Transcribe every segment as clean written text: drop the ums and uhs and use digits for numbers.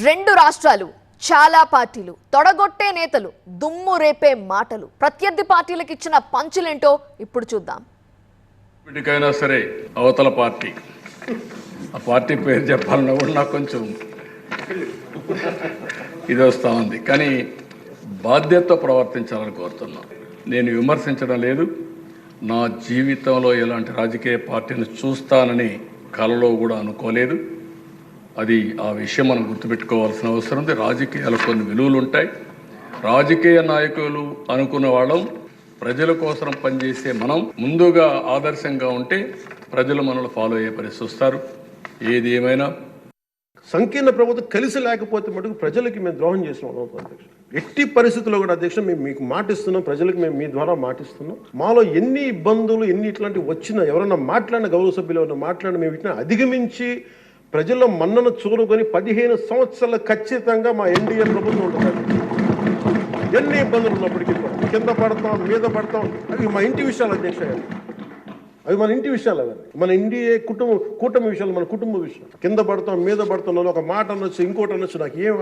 రెండు రాష్ట్రాలు, చాలా పార్టీలు, తొడగొట్టే నేతలు, దుమ్ము రేపే మాటలు, ప్రత్యర్థి పార్టీలకు ఇచ్చిన పంచులేంటో ఇప్పుడు చూద్దాం. ఇప్పటికైనా సరే అవతల పార్టీ, ఆ పార్టీ పేరు చెప్పాలన్నా కూడా నాకు కొంచెం ఇది వస్తూ ఉంది. కానీ బాధ్యతతో ప్రవర్తించాలని కోరుతున్నాను. నేను విమర్శించడం లేదు. నా జీవితంలో ఎలాంటి రాజకీయ పార్టీని చూస్తానని కలలో కూడా అనుకోలేదు. అది ఆ విషయం మనం గుర్తుపెట్టుకోవాల్సిన అవసరం ఉంది. రాజకీయాలు కొన్ని విలువలు ఉంటాయి. రాజకీయ నాయకులు అనుకున్న వాళ్ళం ప్రజల కోసం పనిచేసే మనం ముందుగా ఆదర్శంగా ఉంటే ప్రజలు మనల్ని ఫాలో అయ్యే పరిస్థితి వస్తారు. ఏది ఏమైనా సంకీర్ణ ప్రభుత్వం కలిసి లేకపోతే మటుకు ప్రజలకి మేము ద్రోహం చేసిన వాళ్ళం అధ్యక్ష. ఎట్టి పరిస్థితుల్లో కూడా అధ్యక్ష మేము మీకు మాటిస్తున్నాం, ప్రజలకు మేము మీ ద్వారా మాటిస్తున్నాం. మాలో ఎన్ని ఇబ్బందులు ఎన్ని ఇట్లాంటివి వచ్చినా, ఎవరైనా మాట్లాడిన గౌరవ సభ్యులు ఎవరైనా మాట్లాడిన మేము వీటిని అధిగమించి ప్రజల మన్నను చూరుకొని 15 సంవత్సరాలు ఖచ్చితంగా మా ఎన్డీఏ ప్రభుత్వం ఉంటుంది. ఎన్ని ఇబ్బందులు ఉన్నప్పటికీ కింద పడతాం, మీద పడతాం, అవి మా ఇంటి విషయాలు అధ్యక్ష. అవి మన ఇంటి విషయాలు, అవన్నీ మన ఎన్డీఏ కూటమి విషయాలు, మన కుటుంబ విషయం. కింద పడతాం, మీద పడతాం, ఒక మాట అనొచ్చు, ఇంకోటి అనొచ్చు, నాకు ఏం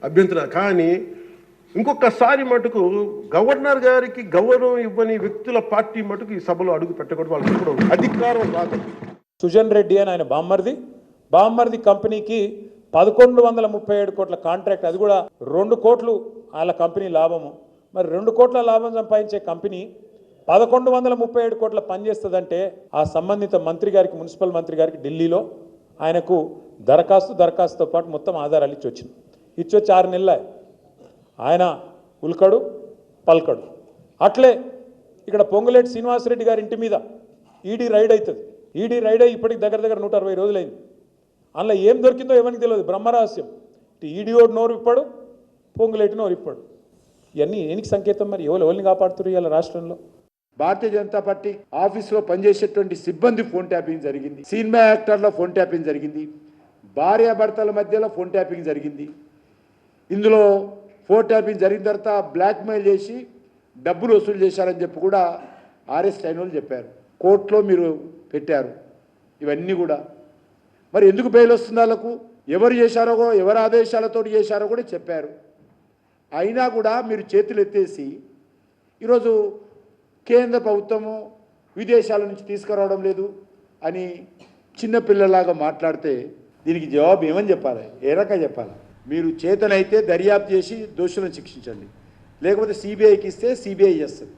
అభ్యంతరం. కానీ ఇంకొకసారి మటుకు గవర్నర్ గారికి గౌరవం ఇవ్వని వ్యక్తుల పార్టీ మటుకు ఈ సభలో అడుగు పెట్టకూడదు. వాళ్ళకి ఇప్పుడు అధికారం రాదు. సుజన్ రెడ్డి అని ఆయన బామ్మర్ది కంపెనీకి 1137 కోట్ల కాంట్రాక్ట్, అది కూడా 2 కోట్లు వాళ్ళ కంపెనీ లాభము. మరి 2 కోట్ల లాభం సంపాదించే కంపెనీ 1137 కోట్ల పనిచేస్తుందంటే ఆ సంబంధిత మంత్రి గారికి, మున్సిపల్ మంత్రి గారికి ఢిల్లీలో ఆయనకు దరఖాస్తుతో పాటు మొత్తం ఆధారాలు ఇచ్చొచ్చి 6 నెలలే ఆయన ఉల్కడు పల్కడు. అట్లే ఇక్కడ పొంగులేటి శ్రీనివాసరెడ్డి గారి ఇంటి మీద ఈడీ రైడ్ అవుతుంది. ఈడీ రైడ్ అయ్యి ఇప్పటికి దగ్గర 160 రోజులైంది. అందులో ఏం దొరికిందో ఎవరికి తెలియదు, బ్రహ్మరహస్యం. ఈడీ ఓడి నోరు ఇప్పాడు, పొంగులేటి నోరు ఇప్పాడు. ఇవన్నీ ఏనికి సంకేతం? మరి ఎవరిని కాపాడుతున్నారు ఇవాళ రాష్ట్రంలో? భారతీయ జనతా పార్టీ ఆఫీసులో పనిచేసేటువంటి సిబ్బంది ఫోన్ ట్యాపింగ్ జరిగింది, సినిమా యాక్టర్లో ఫోన్ ట్యాపింగ్ జరిగింది, భార్యాభర్తల మధ్యలో ఫోన్ ట్యాపింగ్ జరిగింది. ఇందులో ఫోన్ ట్యాపింగ్ జరిగిన తర్వాత బ్లాక్మెయిల్ చేసి డబ్బులు వసూలు చేశారని చెప్పి కూడా అరెస్ట్ అయిన వాళ్ళు చెప్పారు. కోర్టులో మీరు పెట్టారు ఇవన్నీ కూడా. మరి ఎందుకు బెయిల్ వస్తుంది వాళ్ళకు? ఎవరు చేశారో, ఎవరి ఆదేశాలతో చేశారో కూడా చెప్పారు. అయినా కూడా మీరు చేతులు ఎత్తేసి ఈరోజు కేంద్ర ప్రభుత్వము విదేశాల నుంచి తీసుకురావడం లేదు అని చిన్నపిల్లలాగా మాట్లాడితే దీనికి జవాబు ఏమని చెప్పాలి? ఏ రకంగా చెప్పాలి? మీరు చేతనైతే దర్యాప్తు చేసి దోషులను శిక్షించండి, లేకపోతే సిబిఐకి ఇస్తే సిబిఐ చేస్తుంది.